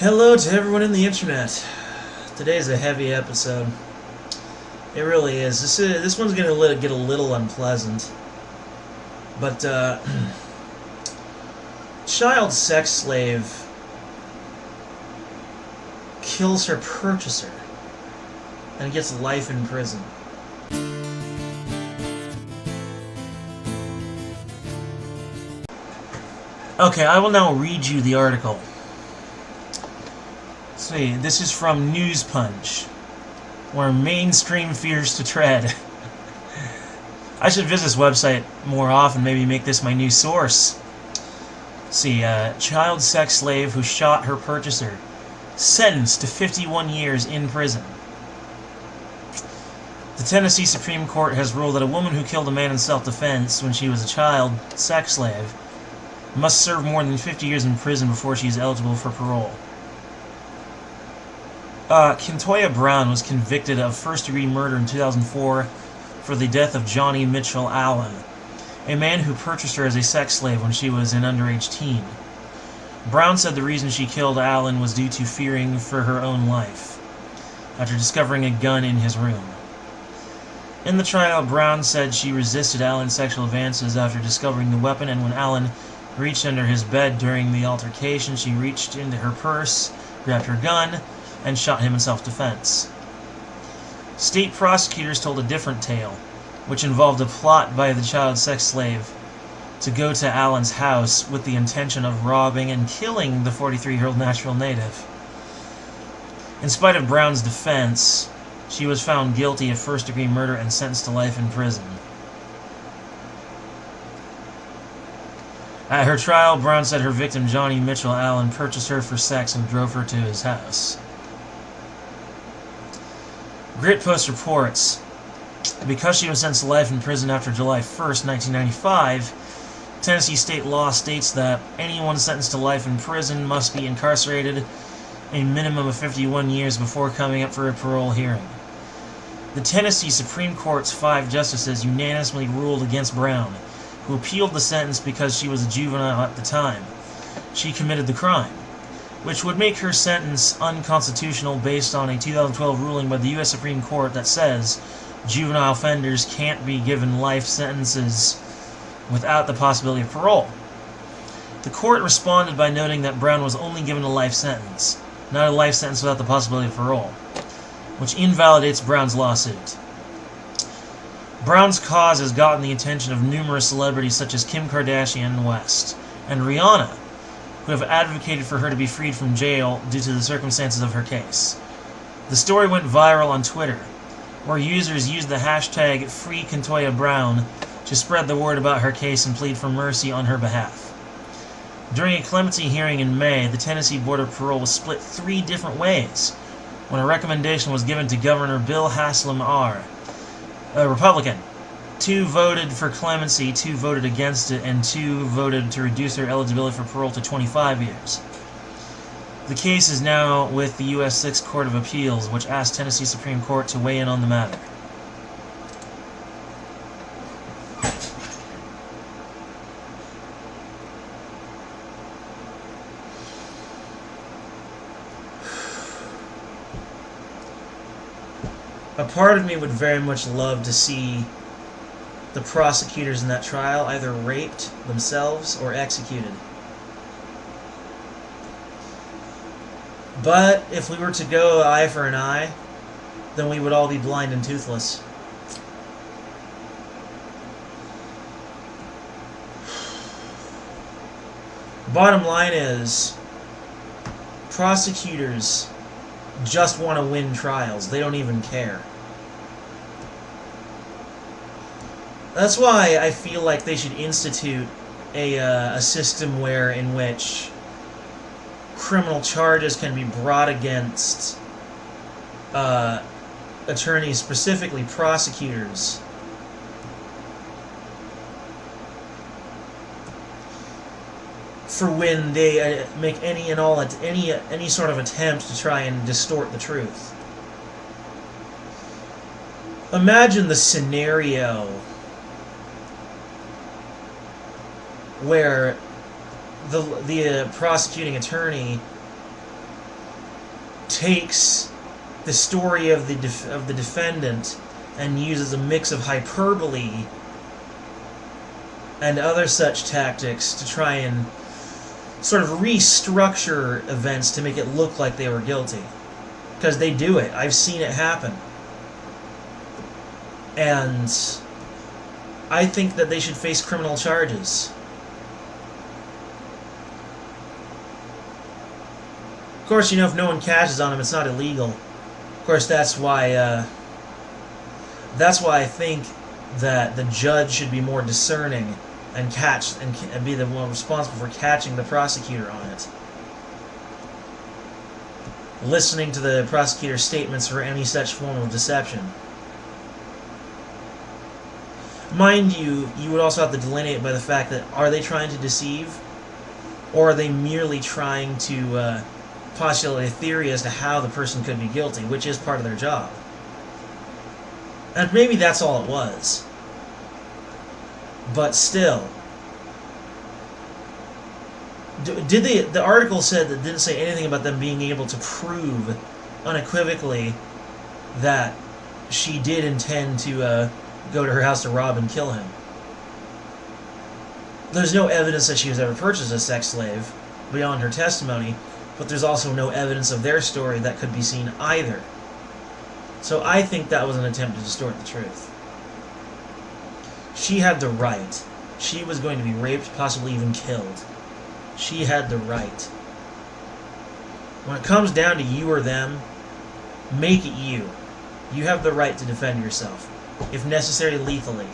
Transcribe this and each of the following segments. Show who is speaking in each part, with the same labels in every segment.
Speaker 1: Hello to everyone in the internet. Today's a heavy episode. It really is. This one's gonna get a little unpleasant. But child sex slave kills her purchaser and gets life in prison. Okay, I will now read you the article. See, this is from News Punch, where mainstream fears to tread. I should visit this website more often, maybe make this my new source. See, child sex slave who shot her purchaser, sentenced to 51 years in prison. The Tennessee Supreme Court has ruled that a woman who killed a man in self-defense when she was a child sex slave must serve more than 50 years in prison before she is eligible for parole. Kintoya Brown was convicted of first-degree murder in 2004 for the death of Johnny Mitchell Allen, a man who purchased her as a sex slave when she was an underage teen. Brown said the reason she killed Allen was due to fearing for her own life, after discovering a gun in his room. In the trial, Brown said she resisted Allen's sexual advances after discovering the weapon, and when Allen reached under his bed during the altercation, she reached into her purse, grabbed her gun, and shot him in self-defense. State prosecutors told a different tale, which involved a plot by the child sex slave to go to Allen's house with the intention of robbing and killing the 43-year-old Nashville native. In spite of Brown's defense, she was found guilty of first-degree murder and sentenced to life in prison. At her trial, Brown said her victim, Johnny Mitchell Allen, purchased her for sex and drove her to his house. Grit Post reports, because she was sentenced to life in prison after July 1st, 1995, Tennessee state law states that anyone sentenced to life in prison must be incarcerated a minimum of 51 years before coming up for a parole hearing. The Tennessee Supreme Court's 5 justices unanimously ruled against Brown, who appealed the sentence because she was a juvenile at the time she committed the crime, which would make her sentence unconstitutional based on a 2012 ruling by the U.S. Supreme Court that says juvenile offenders can't be given life sentences without the possibility of parole. The court responded by noting that Brown was only given a life sentence, not a life sentence without the possibility of parole, which invalidates Brown's lawsuit. Brown's cause has gotten the attention of numerous celebrities such as Kim Kardashian West and Rihanna, who have advocated for her to be freed from jail due to the circumstances of her case. The story went viral on Twitter, where users used the hashtag #FreeKintoyaBrown to spread the word about her case and plead for mercy on her behalf. During a clemency hearing in May, the Tennessee Board of Parole was split 3 different ways when a recommendation was given to Governor Bill Haslam R., a Republican. 2 voted for clemency, 2 voted against it, and 2 voted to reduce her eligibility for parole to 25 years. The case is now with the U.S. 6th Court of Appeals, which asked Tennessee Supreme Court to weigh in on the matter. A part of me would very much love to see the prosecutors in that trial either raped themselves or executed. But if we were to go eye for an eye, then we would all be blind and toothless. Bottom line is, prosecutors just want to win trials. They don't even care. That's why I feel like they should institute a system in which criminal charges can be brought against attorneys, specifically prosecutors, for when they make any sort of attempt to try and distort the truth. Imagine the scenario where the prosecuting attorney takes the story of the defendant and uses a mix of hyperbole and other such tactics to try and sort of restructure events to make it look like they were guilty. Because they do it. I've seen it happen. And I think that they should face criminal charges. Of course, you know, if no one catches on them, it's not illegal. Of course, that's why I think that the judge should be more discerning and catch and be the one responsible for catching the prosecutor on it. Listening to the prosecutor's statements for any such form of deception. Mind you, you would also have to delineate by the fact that, are they trying to deceive? Or are they merely trying to postulate a theory as to how the person could be guilty, which is part of their job? And maybe that's all it was. But still, did they? The article said that didn't say anything about them being able to prove unequivocally that she did intend to go to her house to rob and kill him. There's no evidence that she was ever purchased as a sex slave beyond her testimony, but there's also no evidence of their story that could be seen either. So I think that was an attempt to distort the truth. She had the right. She was going to be raped, possibly even killed. She had the right. When it comes down to you or them, make it you. You have the right to defend yourself, if necessary, lethally.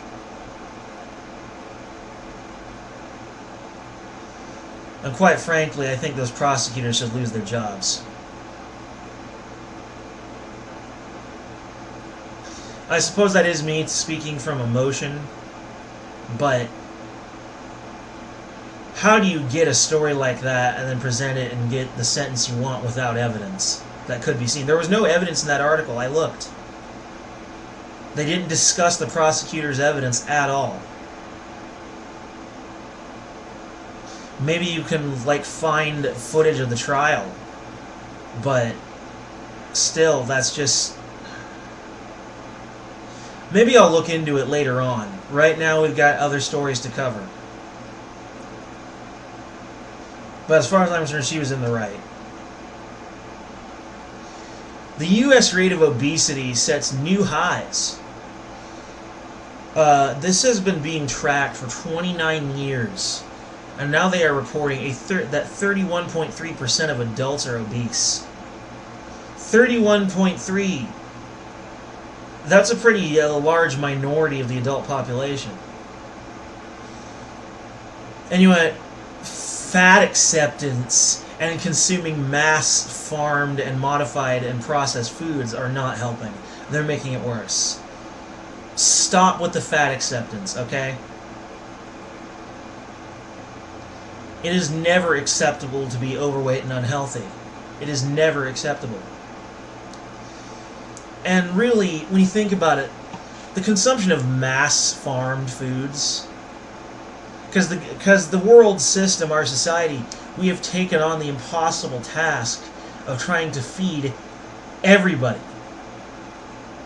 Speaker 1: And quite frankly, I think those prosecutors should lose their jobs. I suppose that is me speaking from emotion, but how do you get a story like that and then present it and get the sentence you want without evidence that could be seen? There was no evidence in that article. I looked. They didn't discuss the prosecutor's evidence at all. Maybe you can, like, find footage of the trial, but still, that's just... Maybe I'll look into it later on. Right now, we've got other stories to cover. But as far as I'm concerned, she was in the right. The U.S. rate of obesity sets new highs. This has been being tracked for 29 years. And now they are reporting that 31.3% of adults are obese. 31.3%. That's a pretty large minority of the adult population. And you know, fat acceptance and consuming mass farmed and modified and processed foods are not helping. They're making it worse. Stop with the fat acceptance, okay? It is never acceptable to be overweight and unhealthy. It is never acceptable. And really, when you think about it, the consumption of mass-farmed foods, because the world system, our society, we have taken on the impossible task of trying to feed everybody.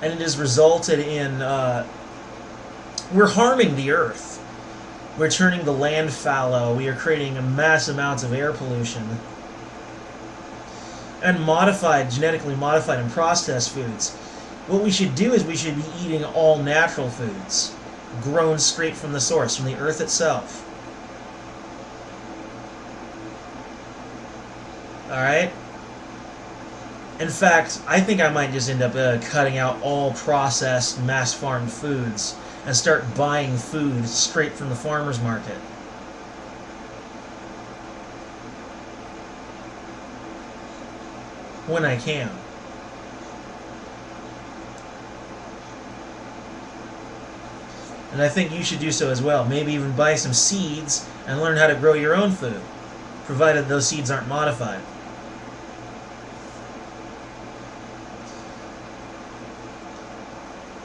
Speaker 1: And it has resulted in, we're harming the earth. We're turning the land fallow. We are creating mass amounts of air pollution. And genetically modified and processed foods. What we should do is we should be eating all natural foods, grown straight from the source, from the earth itself. Alright? In fact, I think I might just end up cutting out all processed, mass-farmed foods and start buying food straight from the farmer's market. When I can. And I think you should do so as well. Maybe even buy some seeds and learn how to grow your own food, provided those seeds aren't modified.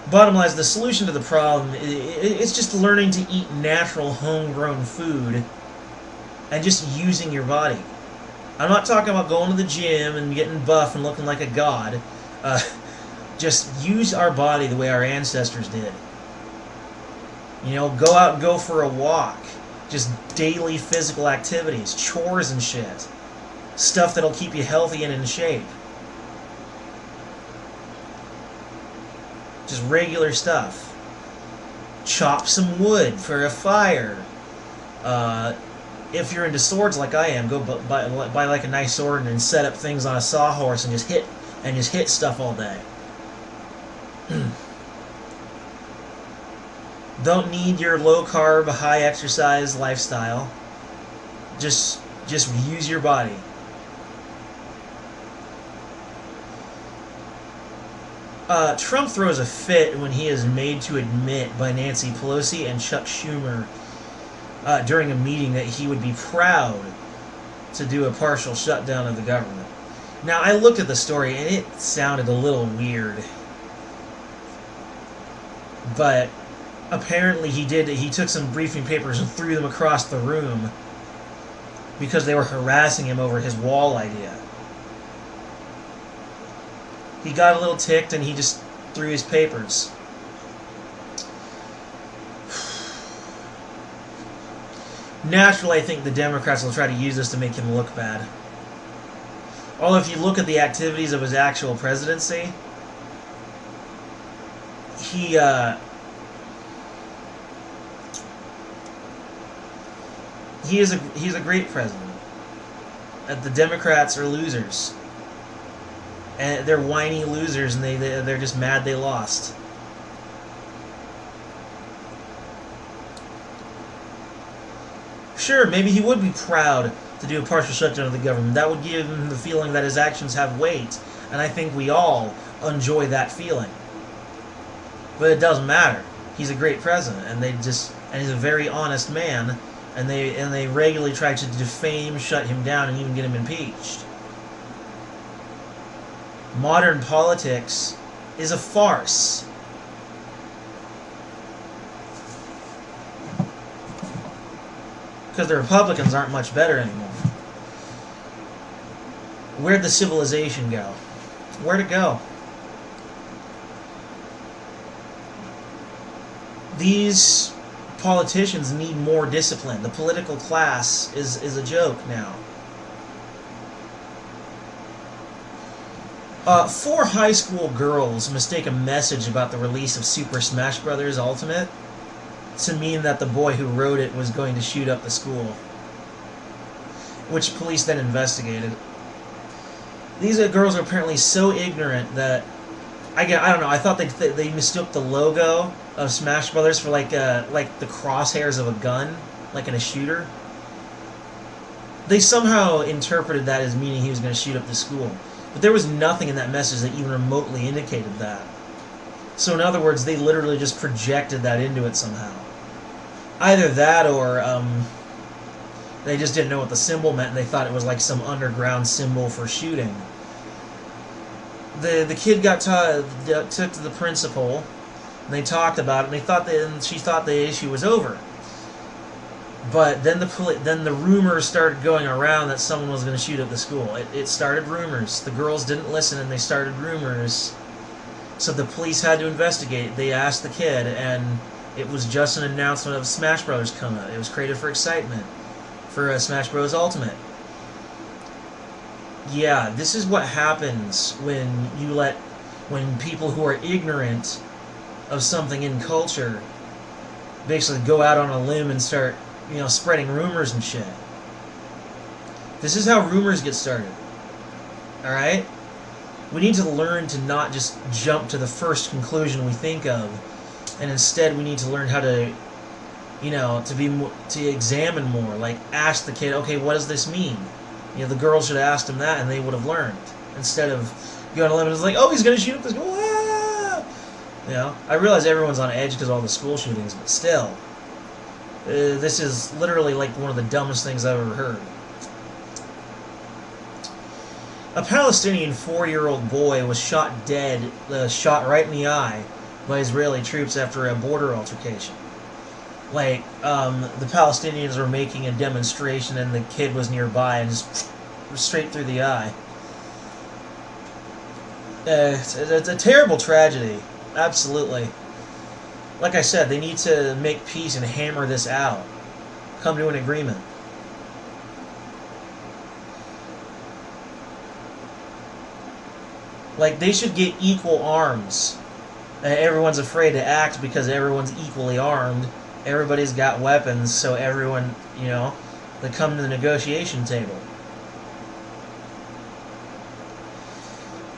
Speaker 1: Bottom line is, the solution to the problem is just learning to eat natural, homegrown food and just using your body. I'm not talking about going to the gym and getting buff and looking like a god. Just use our body the way our ancestors did. You know, go out and go for a walk. Just daily physical activities, chores and shit. Stuff that'll keep you healthy and in shape. Just regular stuff. Chop some wood for a fire. If you're into swords like I am, go buy like a nice sword and then set up things on a sawhorse and just hit stuff all day. Don't need your low carb, high exercise lifestyle. Just use your body. Trump throws a fit when he is made to admit by Nancy Pelosi and Chuck Schumer during a meeting that he would be proud to do a partial shutdown of the government. Now, I looked at the story and it sounded a little weird. But apparently he took some briefing papers and threw them across the room because they were harassing him over his wall idea. He got a little ticked and he just threw his papers. Naturally, I think the Democrats will try to use this to make him look bad. Although if you look at the activities of his actual presidency, he's a great president. The Democrats are losers. And they're whiny losers, and they're just mad they lost. Sure, maybe he would be proud to do a partial shutdown of the government. That would give him the feeling that his actions have weight, and I think we all enjoy that feeling. But it doesn't matter. He's a great president, and he's a very honest man, and they regularly try to defame, shut him down, and even get him impeached. Modern politics is a farce. Because the Republicans aren't much better anymore. Where'd the civilization go? Where'd it go? These politicians need more discipline. The political class is a joke now. 4 high school girls mistake a message about the release of Super Smash Bros. Ultimate to mean that the boy who wrote it was going to shoot up the school, which police then investigated. These girls are apparently so ignorant that I don't know. I thought they mistook the logo of Smash Brothers for like the crosshairs of a gun, like in a shooter. They somehow interpreted that as meaning he was going to shoot up the school. But there was nothing in that message that even remotely indicated that. So in other words, they literally just projected that into it somehow. Either that or they just didn't know what the symbol meant and they thought it was like some underground symbol for shooting. The kid took to the principal and they talked about it and she thought the issue was over. But then the rumors started going around that someone was going to shoot up the school. It started rumors. The girls didn't listen and they started rumors. So the police had to investigate. They asked the kid, and it was just an announcement of Smash Bros. Coming out. It was created for excitement for Smash Bros. Ultimate. Yeah, this is what happens when people who are ignorant of something in culture basically go out on a limb and start spreading rumors and shit. This is how rumors get started. Alright? We need to learn to not just jump to the first conclusion we think of, and instead we need to learn how to, to examine more. Like, ask the kid, okay, what does this mean? The girl should have asked him that, and they would have learned. Instead of going on a limb and it's like, oh, he's going to shoot up the school. Ah! I realize everyone's on edge because of all the school shootings, but still. This is literally like one of the dumbest things I've ever heard. A Palestinian 4-year-old boy was shot dead, shot right in the eye by Israeli troops after a border altercation. The Palestinians were making a demonstration and the kid was nearby and just straight through the eye. It's a terrible tragedy. Absolutely. Like I said, they need to make peace and hammer this out. Come to an agreement. Like, they should get equal arms. Everyone's afraid to act because everyone's equally armed. Everybody's got weapons, so everyone, you know, they come to the negotiation table.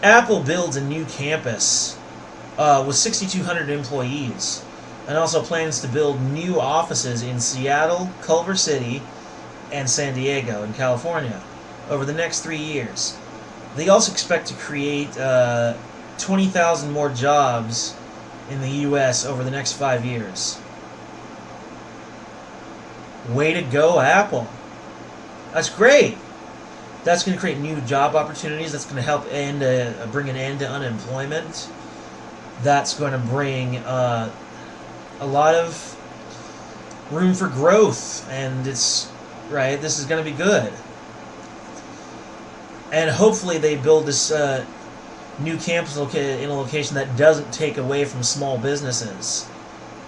Speaker 1: Apple builds a new campus with 6,200 employees, and also plans to build new offices in Seattle, Culver City, and San Diego in California over the next 3 years. They also expect to create 20,000 more jobs in the U.S. over the next 5 years. Way to go, Apple. That's great. That's going to create new job opportunities. That's going to help bring an end to unemployment. That's going to bring a lot of room for growth, and this is going to be good. And hopefully they build this new campus in a location that doesn't take away from small businesses,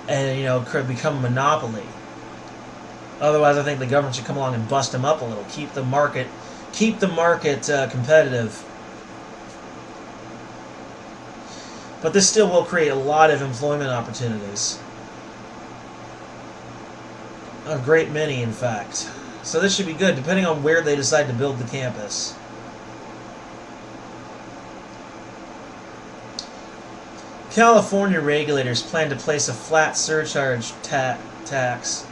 Speaker 1: and, you know, could become a monopoly. Otherwise, I think the government should come along and bust them up a little. Keep the market competitive. But this still will create a lot of employment opportunities. A great many, in fact. So this should be good, depending on where they decide to build the campus. California regulators plan to place a flat surcharge tax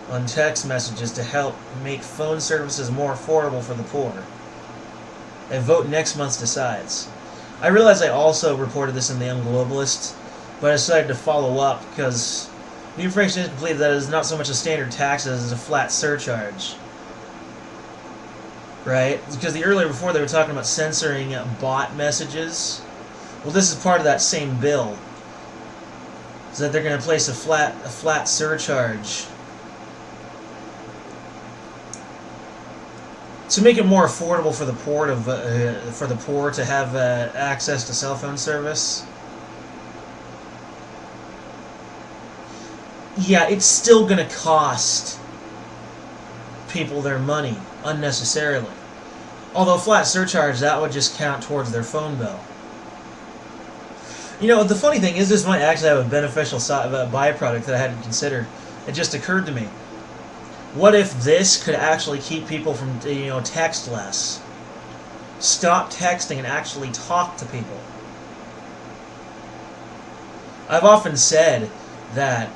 Speaker 1: on text messages to help make phone services more affordable for the poor. A vote next month decides. I realize I also reported this in the Young Globalist, but I decided to follow up because the information is complete that it is not so much a standard tax as a flat surcharge. Right? Because before they were talking about censoring bot messages. Well, this is part of that same bill. So that they're going to place a flat surcharge to make it more affordable for the poor to have access to cell phone service. Yeah, it's still going to cost people their money unnecessarily. Although flat surcharge, that would just count towards their phone bill. You know, the funny thing is, this might actually have a beneficial byproduct that I hadn't considered. It just occurred to me. What if this could actually keep people from, text less? Stop texting and actually talk to people. I've often said that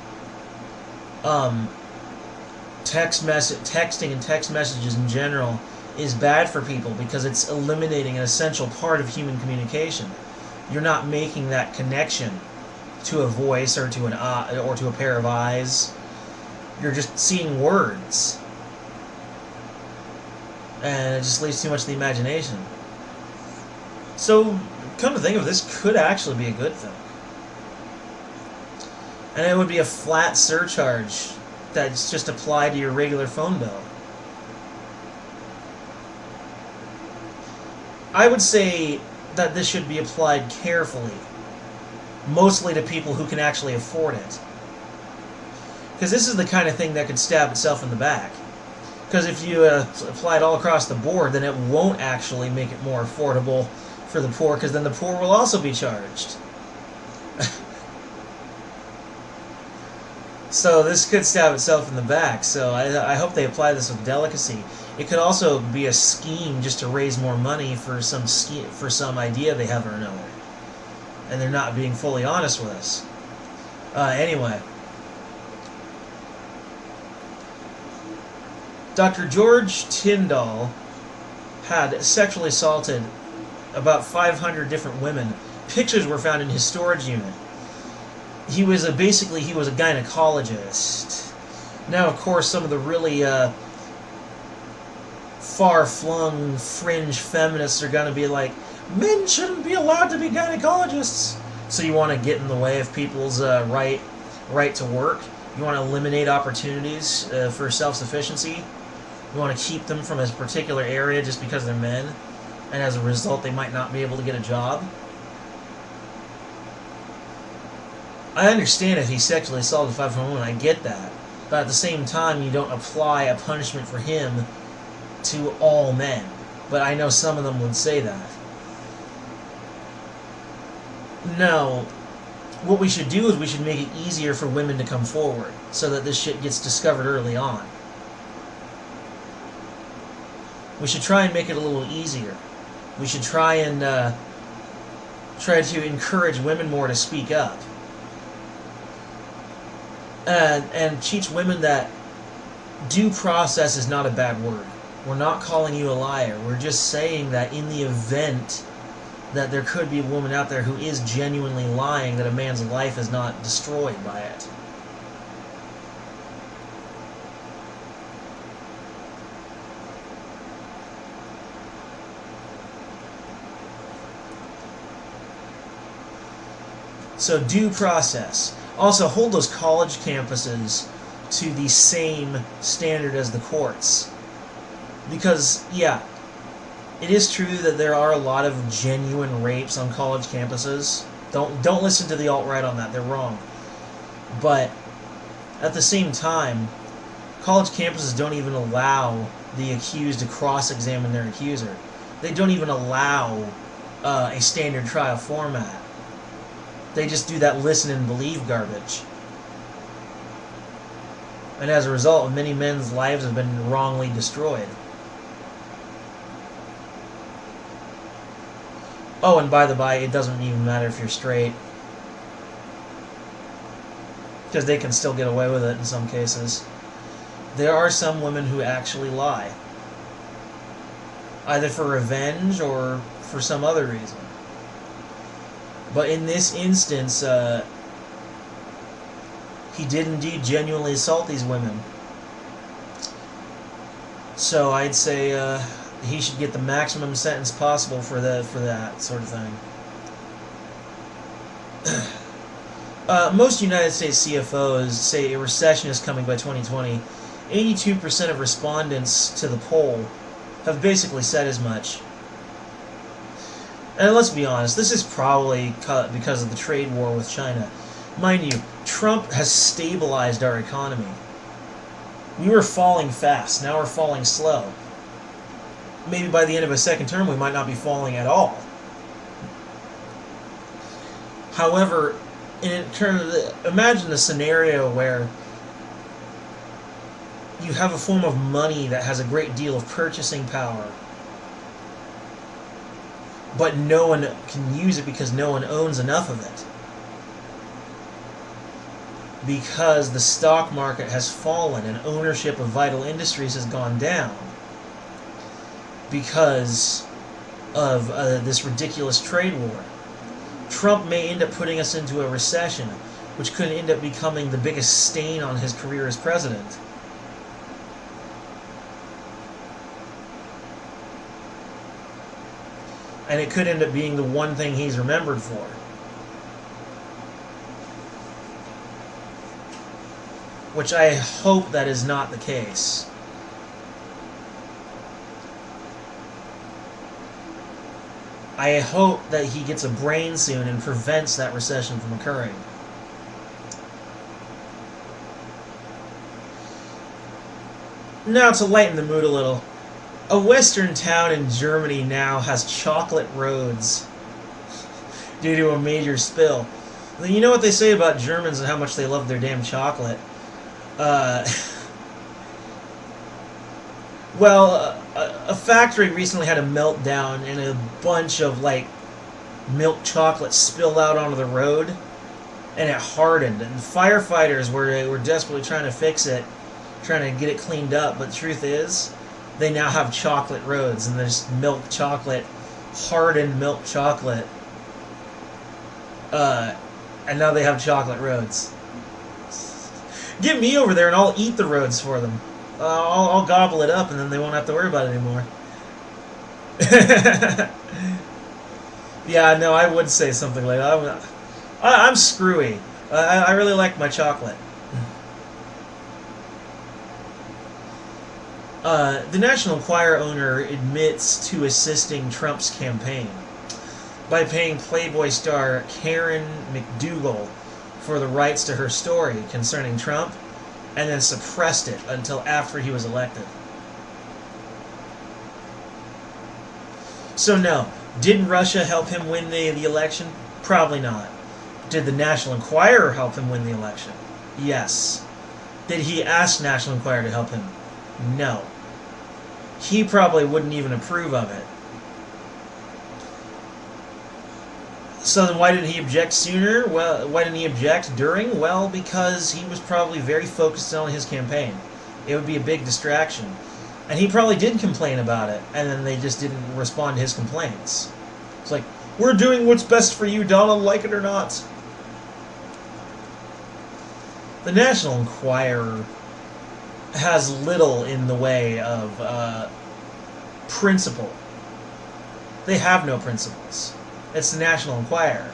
Speaker 1: texting and text messages in general is bad for people because it's eliminating an essential part of human communication. You're not making that connection to a voice or to an eye or to a pair of eyes. You're just seeing words, and it just leaves too much to the imagination. So, come to think of it, this could actually be a good thing. And it would be a flat surcharge that's just applied to your regular phone bill. I would say that this should be applied carefully, mostly to people who can actually afford it. Because this is the kind of thing that could stab itself in the back. Because if you apply it all across the board, then it won't actually make it more affordable for the poor, because then the poor will also be charged. So this could stab itself in the back. So I hope they apply this with delicacy. It could also be a scheme just to raise more money for some idea they have or another, and they're not being fully honest with us. Anyway, Dr. George Tyndall had sexually assaulted about 500 different women. Pictures were found in his storage unit. He was a gynecologist. Now, of course, some of the really far-flung fringe feminists are going to be like, men shouldn't be allowed to be gynecologists. So you want to get in the way of people's right to work? You want to eliminate opportunities for self-sufficiency? You want to keep them from a particular area just because they're men, and as a result they might not be able to get a job. I understand if he sexually assaulted a 5-year-old woman, I get that. But at the same time, you don't apply a punishment for him to all men. But I know some of them would say that. No, what we should do is we should make it easier for women to come forward so that this shit gets discovered early on. We should try and make it a little easier. We should try to encourage women more to speak up. And teach women that due process is not a bad word. We're not calling you a liar. We're just saying that in the event that there could be a woman out there who is genuinely lying, that a man's life is not destroyed by it. So due process. Also, hold those college campuses to the same standard as the courts. Because, yeah, it is true that there are a lot of genuine rapes on college campuses. Don't listen to the alt-right on that. They're wrong. But at the same time, college campuses don't even allow the accused to cross-examine their accuser. They don't even allow a standard trial format. They just do that listen and believe garbage. And as a result, many men's lives have been wrongly destroyed. Oh, and by the by, it doesn't even matter if you're straight. Because they can still get away with it in some cases. There are some women who actually lie. Either for revenge or for some other reason. But in this instance, he did indeed genuinely assault these women. So I'd say he should get the maximum sentence possible for that sort of thing. Most United States CFOs say a recession is coming by 2020. 82% of respondents to the poll have basically said as much. And let's be honest, this is probably because of the trade war with China. Mind you, Trump has stabilized our economy. We were falling fast, now we're falling slow. Maybe by the end of a second term we might not be falling at all. However, imagine a scenario where you have a form of money that has a great deal of purchasing power, but no one can use it because no one owns enough of it. Because the stock market has fallen and ownership of vital industries has gone down. Because of this ridiculous trade war. Trump may end up putting us into a recession, which could end up becoming the biggest stain on his career as president. And it could end up being the one thing he's remembered for. Which I hope that is not the case. I hope that he gets a brain soon and prevents that recession from occurring. Now, to lighten the mood a little, a western town in Germany now has chocolate roads due to a major spill. You know what they say about Germans and how much they love their damn chocolate? A factory recently had a meltdown and a bunch of, milk chocolate spilled out onto the road, and it hardened. And firefighters were desperately trying to fix it, trying to get it cleaned up, but the truth is, they now have chocolate roads, and there's milk chocolate, hardened milk chocolate, and now they have chocolate roads. Get me over there and I'll eat the roads for them. I'll gobble it up and then they won't have to worry about it anymore. Yeah, no, I would say something like that. I'm screwy. I really like my chocolate. The National Enquirer owner admits to assisting Trump's campaign by paying Playboy star Karen McDougal for the rights to her story concerning Trump, and then suppressed it until after he was elected. So no, did Russia help him win the election? Probably not. Did the National Enquirer help him win the election? Yes. Did he ask National Enquirer to help him? No. He probably wouldn't even approve of it. So then why didn't he object sooner? Well, why didn't he object during? Well, because he was probably very focused on his campaign. It would be a big distraction. And he probably did complain about it, and then they just didn't respond to his complaints. It's like, we're doing what's best for you, Donald, like it or not. The National Enquirer has little in the way of principle. They have no principles. It's the National Enquirer.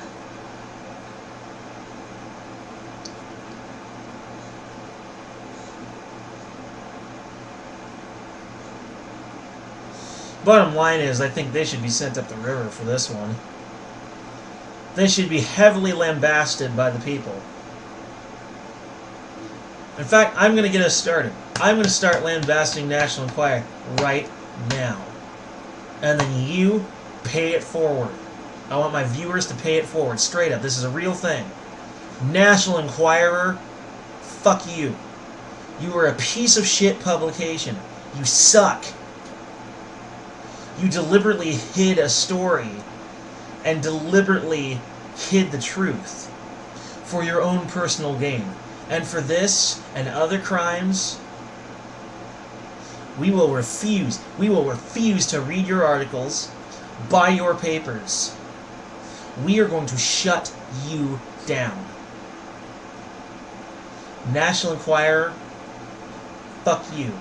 Speaker 1: Bottom line is, I think they should be sent up the river for this one. They should be heavily lambasted by the people. In fact, I'm going to get us started. I'm going to start lambasting National Enquirer right now. And then you pay it forward. I want my viewers to pay it forward. Straight up. This is a real thing. National Enquirer, fuck you. You are a piece of shit publication. You suck. You deliberately hid a story and deliberately hid the truth for your own personal gain. And for this and other crimes, we will refuse to read your articles, buy your papers. We are going to shut you down. National Enquirer, fuck you.